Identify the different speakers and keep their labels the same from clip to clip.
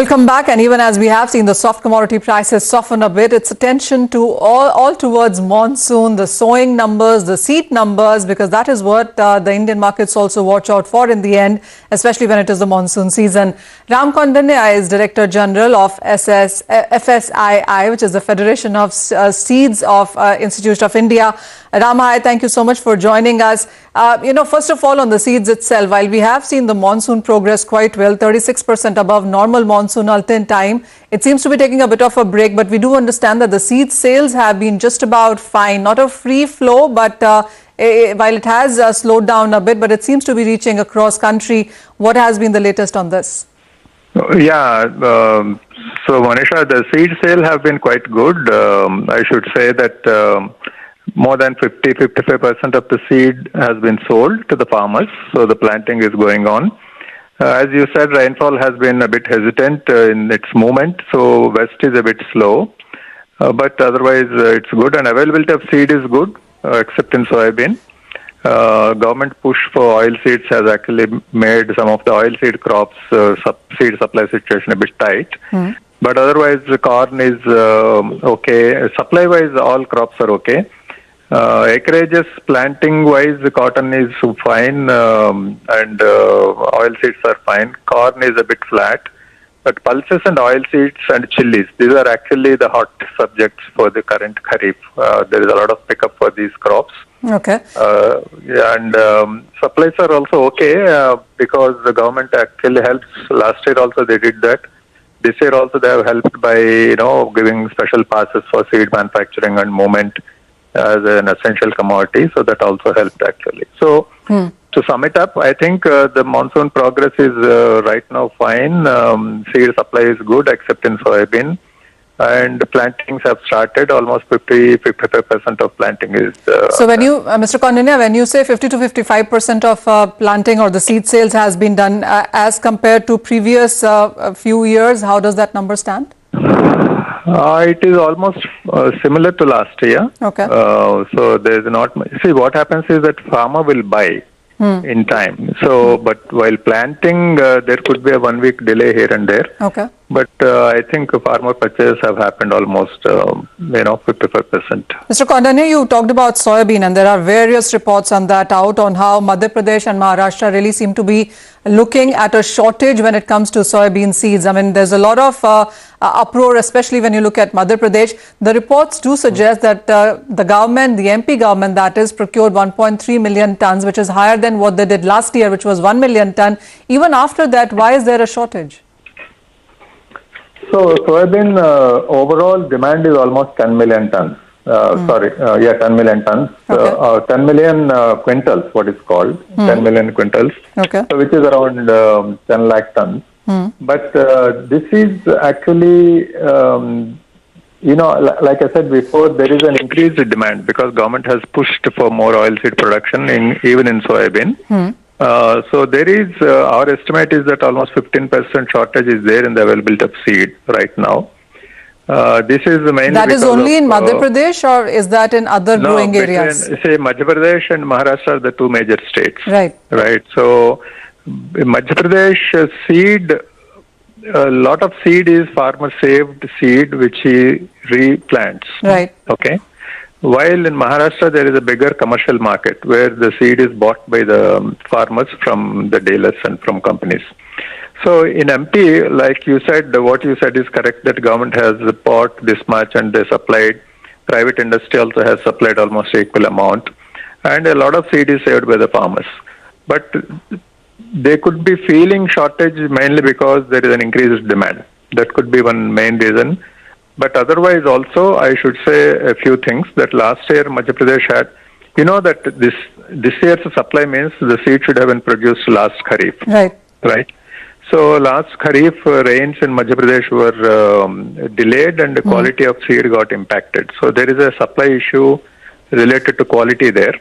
Speaker 1: Welcome back. And even as we have seen the soft commodity prices soften a bit, its attention to all towards monsoon, the sowing numbers, the seed numbers, because that is what the Indian markets also watch out for in the end, especially when it is the monsoon season. Ram Kondania is Director General of FSII, which is the Federation of Seeds of Institute of India. Ram, thank you so much for joining us. First of all, on the seeds itself, while we have seen the monsoon progress quite well, 36% above normal monsoonal time, it seems to be taking a bit of a break, but we do understand that the seed sales have been just about fine, not a free flow, but while it has slowed down a bit, but it seems to be reaching across country. What has been the latest on this?
Speaker 2: Yeah, so Manisha, the seed sale have been quite good. I should say that more than 50-55% of the seed has been sold to the farmers, so the planting is going on. As you said, rainfall has been a bit hesitant in its movement, so west is a bit slow, but otherwise it's good, and availability of seed is good, except in soybean. Government push for oil seeds has actually made some of the oil seed crops seed supply situation a bit tight. But otherwise the corn is okay. Supply wise all crops are okay. Acreages planting wise the cotton is fine and oil seeds are fine. Corn is a bit flat, but pulses and oil seeds and chilies, these are actually the hot subjects for the current Kharif. There is a lot of pickup for these crops.
Speaker 1: Okay.
Speaker 2: And supplies are also okay because the government actually helps. Last year also they did that. This year also they have helped by giving special passes for seed manufacturing and movement as an essential commodity, so that also helped actually. So to sum it up, I think the monsoon progress is right now fine. Seed supply is good except in soybean, and plantings have started. Almost 50-55% of planting is.
Speaker 1: So when you, Mr. Kondania, when you say 50 to 55% of planting or the seed sales has been done as compared to previous few years, how does that number stand?
Speaker 2: It is almost similar to last year.
Speaker 1: Okay.
Speaker 2: So there is not much. See, what happens is that farmer will buy in time. So, but while planting, there could be a 1 week delay here and there.
Speaker 1: Okay.
Speaker 2: But I think farmer purchases have happened almost, 55%.
Speaker 1: Mr. Kondania, you talked about soybean, and there are various reports on that out on how Madhya Pradesh and Maharashtra really seem to be looking at a shortage when it comes to soybean seeds. I mean, there's a lot of uproar, especially when you look at Madhya Pradesh. The reports do suggest that the government, the MP government, that is, procured 1.3 million tons, which is higher than what they did last year, which was 1 million ton. Even after that, why is there a shortage?
Speaker 2: So soybean overall demand is almost 10 million tons. 10 million tons.
Speaker 1: Okay.
Speaker 2: 10 million quintals, what is called 10 million quintals.
Speaker 1: Okay.
Speaker 2: So which is around 10 lakh tons. But this is actually, like I said before, there is an increased demand because government has pushed for more oilseed production even in soybean. So there is, our estimate is that almost 15% shortage is there in the availability of seed right now. This is mainly
Speaker 1: that is only in Madhya Pradesh, or is that in other growing areas?
Speaker 2: Say Madhya Pradesh and Maharashtra are the two major states.
Speaker 1: Right.
Speaker 2: Right. So in Madhya Pradesh, seed, a lot of seed is farmer saved seed which he replants.
Speaker 1: Right.
Speaker 2: Okay. While in Maharashtra, there is a bigger commercial market where the seed is bought by the farmers from the dealers and from companies. So in MP, like you said, what you said is correct, that government has bought this much and they supplied. Private industry also has supplied almost equal amount. And a lot of seed is saved by the farmers. But they could be feeling shortage mainly because there is an increased demand. That could be one main reason. But otherwise also, I should say a few things that last year Madhya Pradesh had, that this year's supply means the seed should have been produced last Kharif.
Speaker 1: Right.
Speaker 2: Right. So last Kharif rains in Madhya Pradesh were delayed and the quality of seed got impacted. So there is a supply issue related to quality there.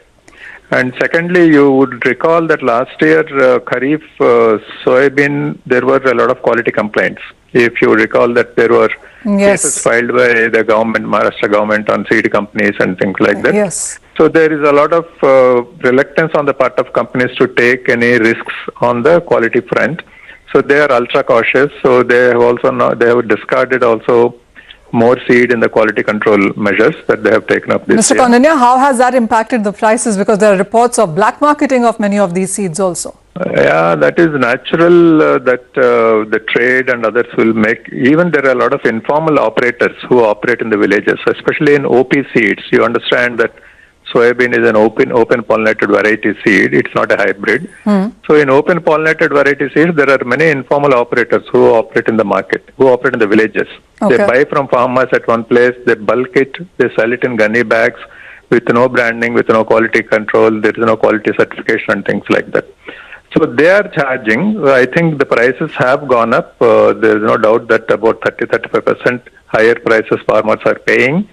Speaker 2: And secondly, you would recall that last year Kharif soybean, there were a lot of quality complaints. If you recall that there were cases filed by the government, Maharashtra government on seed companies and things like that.
Speaker 1: Yes.
Speaker 2: So there is a lot of reluctance on the part of companies to take any risks on the quality front. So they are ultra cautious. So they have discarded also more seed in the quality control measures that they have taken up this
Speaker 1: Mr.
Speaker 2: year.
Speaker 1: Kaundinya, how has that impacted the prices? Because there are reports of black marketing of many of these seeds also.
Speaker 2: Yeah, that is natural that the trade and others will make. Even there are a lot of informal operators who operate in the villages, especially in OP seeds. You understand that soybean is an open pollinated variety seed. It's not a hybrid. So in open pollinated variety seeds, there are many informal operators who operate in the market, who operate in the villages.
Speaker 1: Okay.
Speaker 2: They buy from farmers at one place, they bulk it, they sell it in gunny bags with no branding, with no quality control. There is no quality certification and things like that. So they are charging. I think the prices have gone up. There is no doubt that about 30-35% higher prices farmers are paying,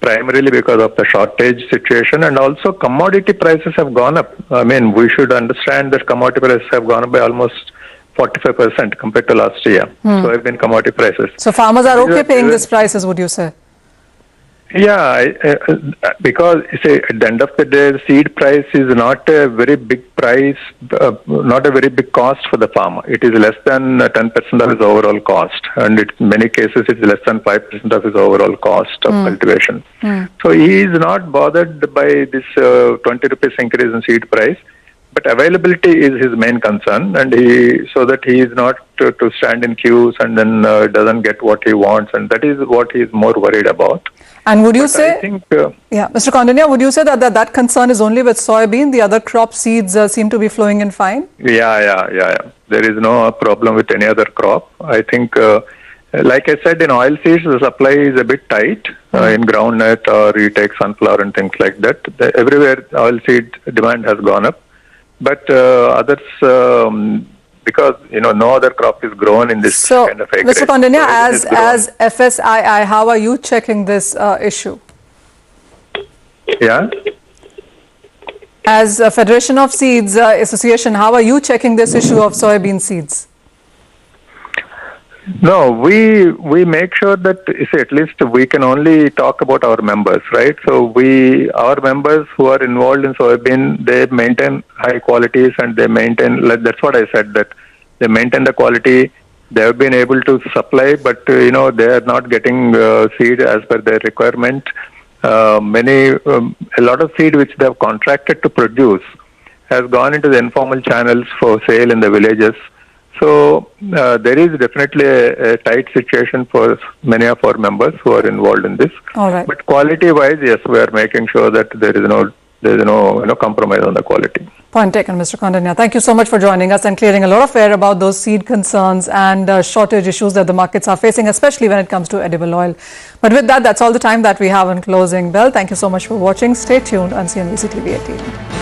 Speaker 2: primarily because of the shortage situation, and also commodity prices have gone up. I mean, we should understand that commodity prices have gone up by almost 45% compared to last year. So have been commodity prices.
Speaker 1: So farmers are okay paying these prices, would you say?
Speaker 2: Yeah, because say at the end of the day, the seed price is not a very big price, not a very big cost for the farmer. It is less than 10% of his overall cost, and in many cases it's less than 5% of his overall cost of cultivation. So he is not bothered by this 20 rupees increase in seed price, but availability is his main concern, and so that he is not to stand in queues and then doesn't get what he wants, and that is what he is more worried about.
Speaker 1: And would you say,
Speaker 2: I think,
Speaker 1: yeah, Mr. Kaundinya, would you say that concern is only with soybean? The other crop seeds seem to be flowing in fine?
Speaker 2: Yeah. There is no problem with any other crop. I think, like I said, in oil seeds, the supply is a bit tight. In groundnut or you take sunflower and things like that. Everywhere oil seed demand has gone up. But others, because no other crop is grown in this kind of acreage.
Speaker 1: Mr. Kaundinya, as FSII, how are you checking this issue?
Speaker 2: Yeah.
Speaker 1: As a Federation of Seeds Association, how are you checking this issue of soybean seeds?
Speaker 2: No, we make sure that at least we can only talk about our members, right? So our members who are involved in soybean, they maintain high qualities and they maintain. That's what I said, that they maintain the quality. They have been able to supply, but they are not getting seed as per their requirement. A lot of seed which they have contracted to produce has gone into the informal channels for sale in the villages. So there is definitely a tight situation for many of our members who are involved in this.
Speaker 1: All right.
Speaker 2: But quality-wise, yes, we are making sure that there is no compromise on the quality.
Speaker 1: Point taken, Mr. Kaundinya. Thank you so much for joining us and clearing a lot of air about those seed concerns and shortage issues that the markets are facing, especially when it comes to edible oil. But with that, that's all the time that we have on Closing Bell. Thank you so much for watching. Stay tuned on CNBC TV 18.